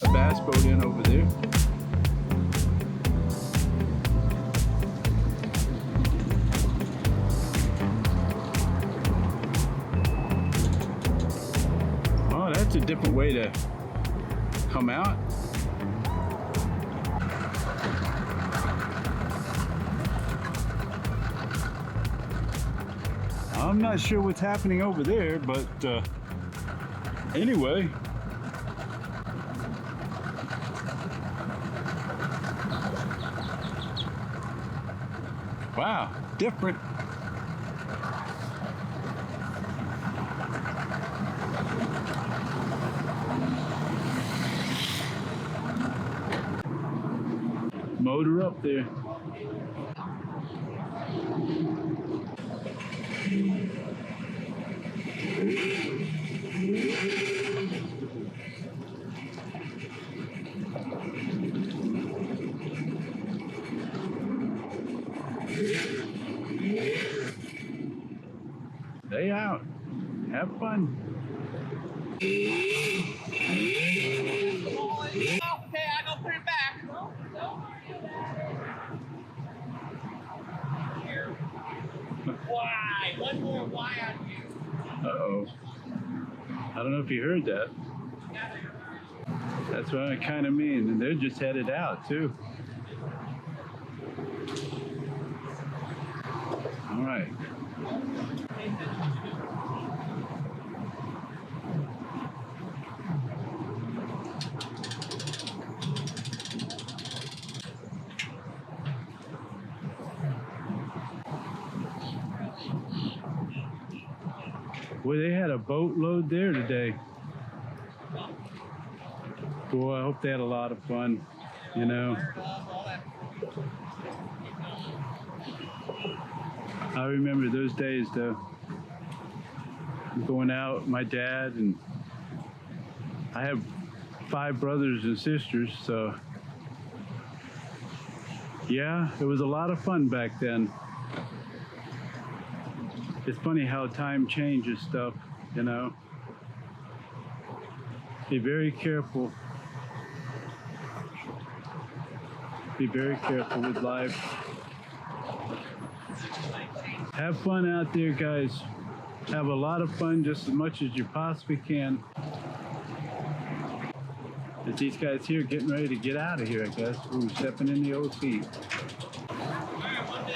A bass boat in over there. Oh, that's a different way to come out. I'm not sure what's happening over there, but anyway. Wow, different. Motor up there. Stay out. Have fun. Okay, I go put it back. Why? One more why on you. Uh-oh. I don't know if you heard that. That's what I kind of mean. And they're just headed out, too. All right. Well, they had a boatload there today. Boy, I hope they had a lot of fun, you know. I remember those days, though. Going out, my dad, and I have 5 brothers and sisters, so yeah, it was a lot of fun back then. It's funny how time changes stuff, you know. Be very careful. Be very careful with life. Have fun out there, guys. Have a lot of fun, just as much as you possibly can. But these guys here getting ready to get out of here, I guess. Ooh, stepping in the OC.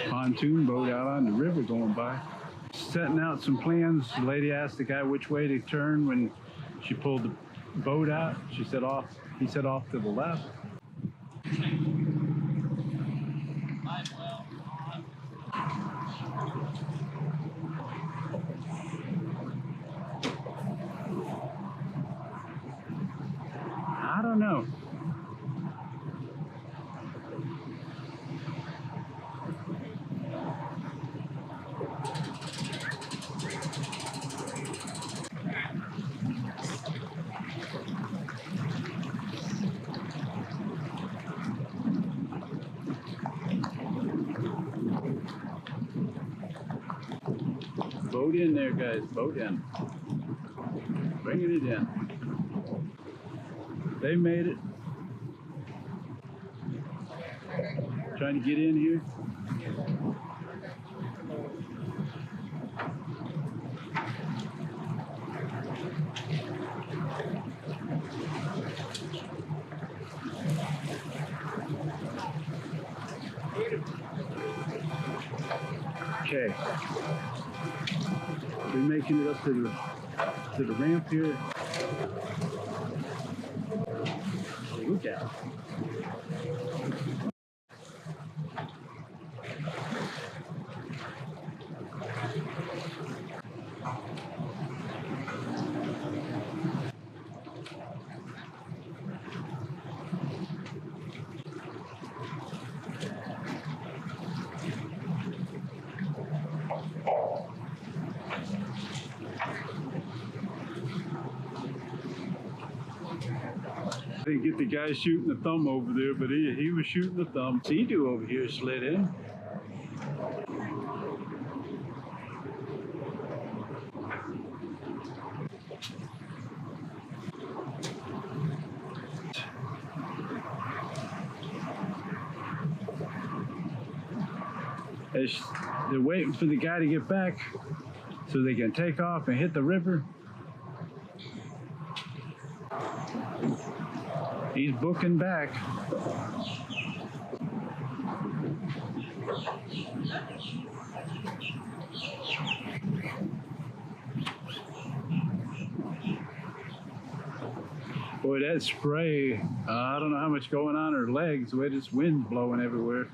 Pontoon boat out on the river going by. Setting out some plans. The lady asked the guy which way to turn when she pulled the boat out. She said off. He said off to the left. I don't know. Boat in there, guys. Boat in. Bringing it in. They made it. Trying to get in here. Okay. We're making it up to the ramp here. Look out. I didn't get the guy shooting the thumb over there, but he was shooting the thumb. Sea-Doo over here slid in. as they're waiting for the guy to get back so they can take off and hit the river. He's booking back. Boy, that spray, I don't know how much going on her legs, the way this wind's blowing everywhere.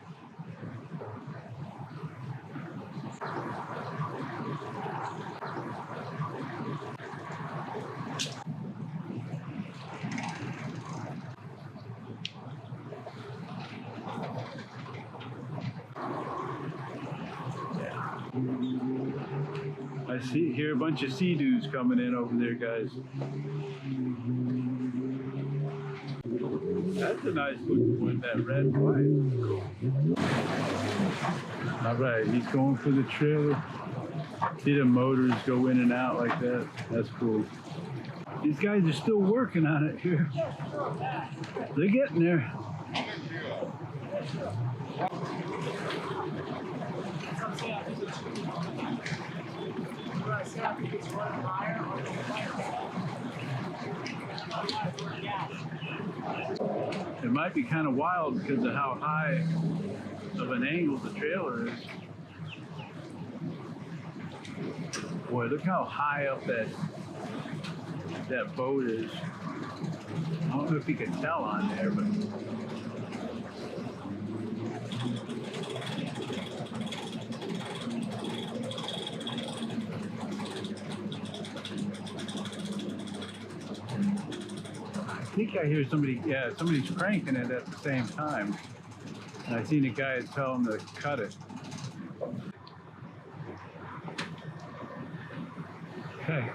I hear a bunch of sea-doos coming in over there, guys. That's a nice looking one, that red and white. All right, he's going for the trailer. See the motors go in and out like that. That's cool. These guys are still working on it here. They're getting there. It might be kind of wild because of how high of an angle the trailer is. Boy, look how high up that boat is. I don't know if you can tell on there, but I think I hear somebody, yeah, somebody's cranking it at the same time. And I seen a guy tell him to cut it. Okay.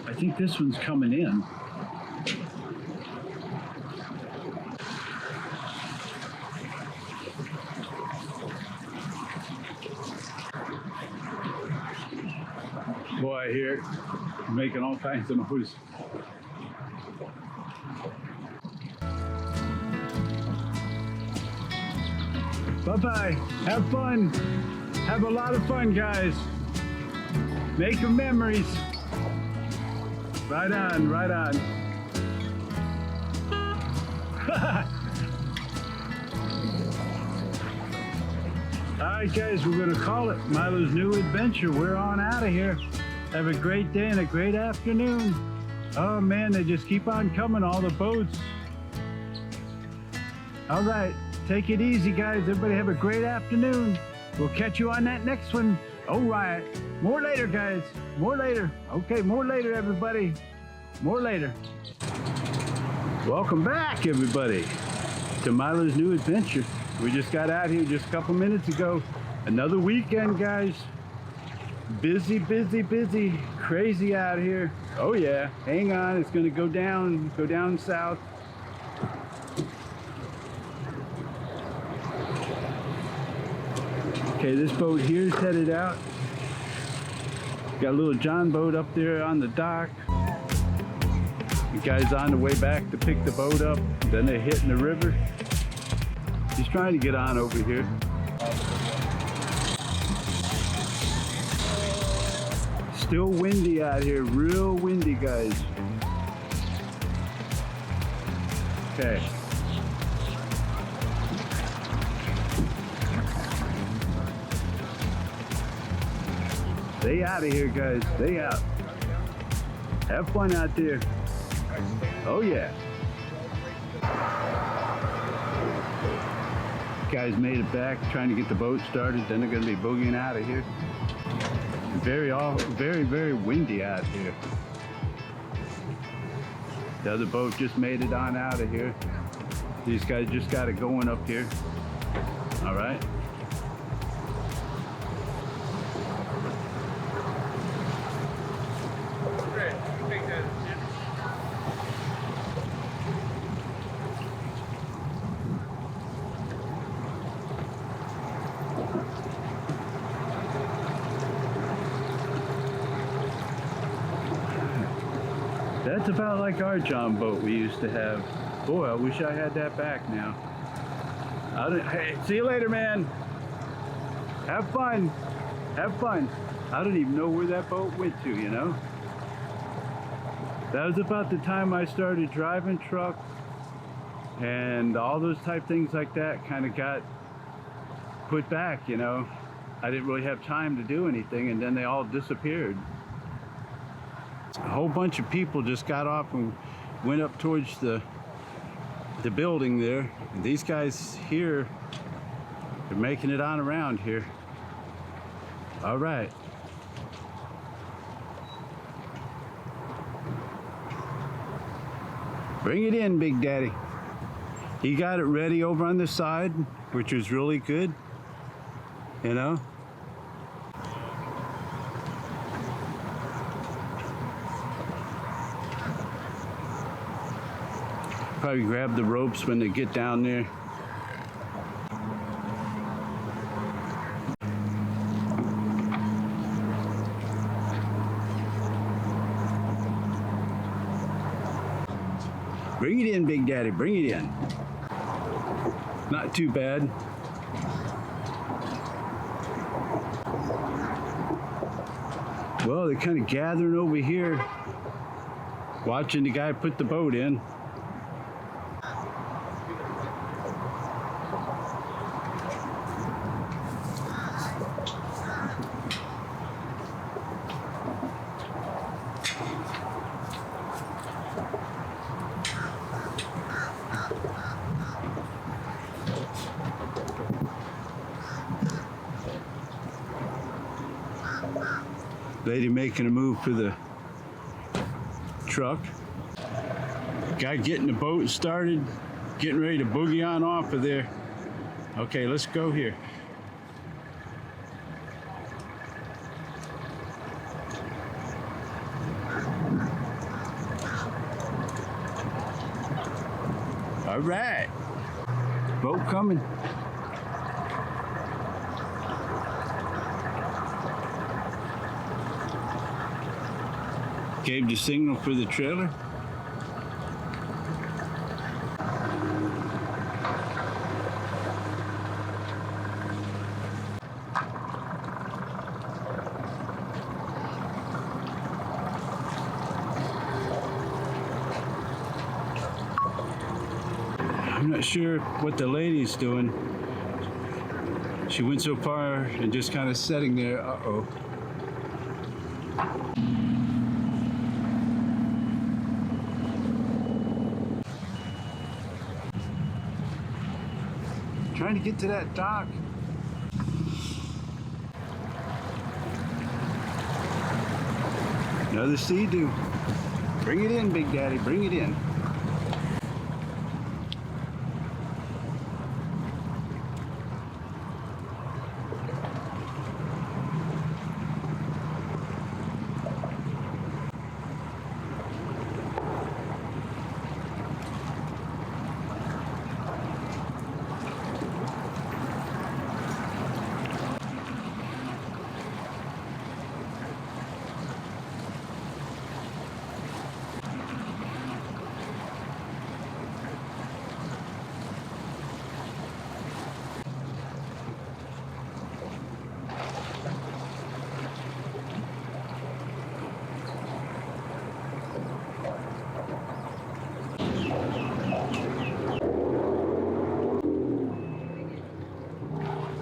I think this one's coming in. Boy, I hear it making all kinds of noise. Bye-bye. Have fun. Have a lot of fun, guys. Make your memories. Right on, right on. All right, guys, we're going to call it Milo's New Adventure. We're on out of here. Have a great day and a great afternoon. Oh, man, they just keep on coming, all the boats. All right, take it easy, guys. Everybody have a great afternoon. We'll catch you on that next one. All right, more later, guys. More later. Okay, more later, everybody. More later. Welcome back, everybody, to Milo's New Adventure. We just got out here just a couple minutes ago. Another weekend, guys. Busy, busy, busy. Crazy out here. Oh yeah, hang on. It's gonna go down south. Okay, this boat here is headed out. Got a little John boat up there on the dock. The guy's on the way back to pick the boat up. Then they're hitting the river. He's trying to get on over here. Still windy out here, real windy, guys. Okay. They out of here, guys. They out. Have fun out there. Oh yeah. Guys made it back, trying to get the boat started. Then they're going to be boogieing out of here. Very windy out here. The other boat just made it on out of here. These guys just got it going up here. All right. That's about like our John boat we used to have. Boy, I wish I had that back now. Hey, see you later, man. Have fun. Have fun. I don't even know where that boat went to, you know? That was about the time I started driving truck, and all those type things like that kind of got put back, you know. I didn't really have time to do anything, and then they all disappeared. A whole bunch of people just got off and went up towards the building there. And these guys here are making it on around here. All right. Bring it in, Big Daddy. He got it ready over on the side, which was really good, you know. Probably grab the ropes when they get down there. Bring it in, Big Daddy, bring it in. Not too bad. Well, they're kind of gathering over here, watching the guy put the boat in. Lady making a move for the truck. Guy getting the boat started, getting ready to boogie on off of there. Okay, let's go here. All right, boat coming. Gave the signal for the trailer. I'm not sure what the lady's doing. She went so far and just kind of sitting there. Uh-oh. Trying to get to that dock. Another sea-doo. Bring it in, Big Daddy, bring it in.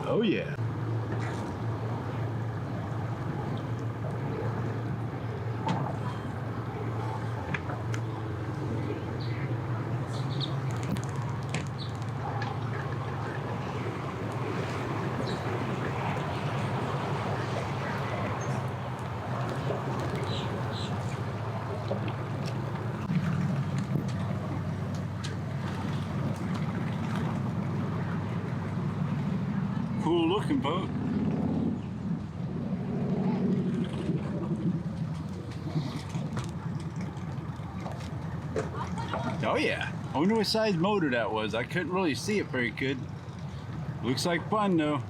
Oh yeah. Cool looking boat. Oh yeah. I wonder what size motor that was. I couldn't really see it very good. Looks like fun though.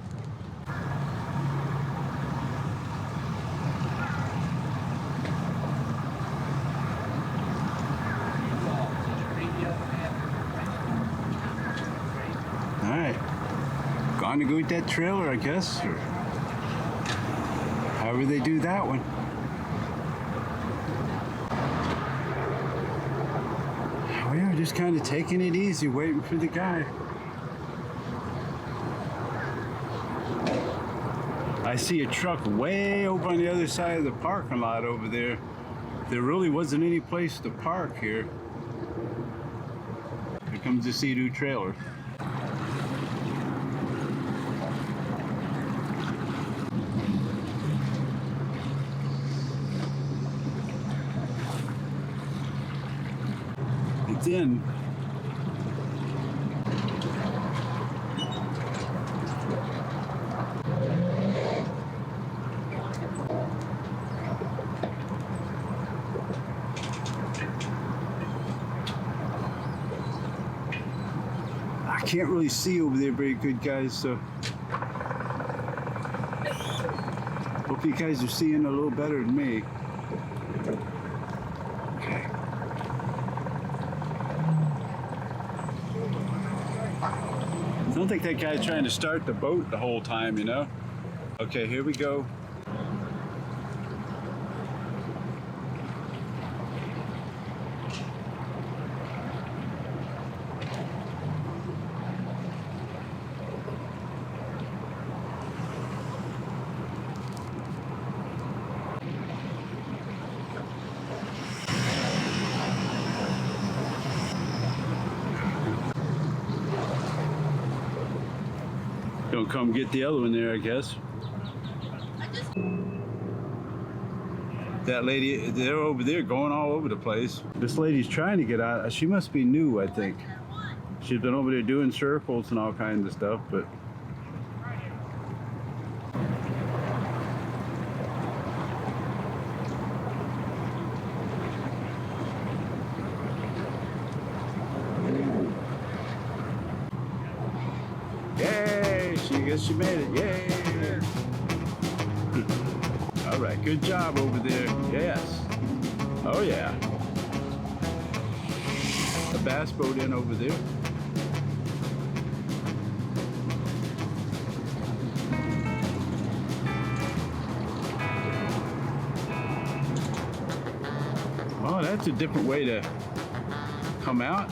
trying to go with that trailer, I guess, or however they do that one. We are just kind of taking it easy, waiting for the guy. I see a truck way over on the other side of the parking lot over there. There really wasn't any place to park here. Here comes the Sea-Doo trailer. It's in. I can't really see over there very good, guys, so hope you guys are seeing a little better than me. Okay. I don't think that guy's trying to start the boat the whole time, you know? Okay, here we go. Don't come get the other one there, I guess. That lady, they're over there going all over the place. This lady's trying to get out. She must be new, I think. She's been over there doing circles and all kinds of stuff, but yay! I guess she made it. Yay! All right, good job over there. Yes. Oh yeah. A bass boat in over there. Oh, that's a different way to come out.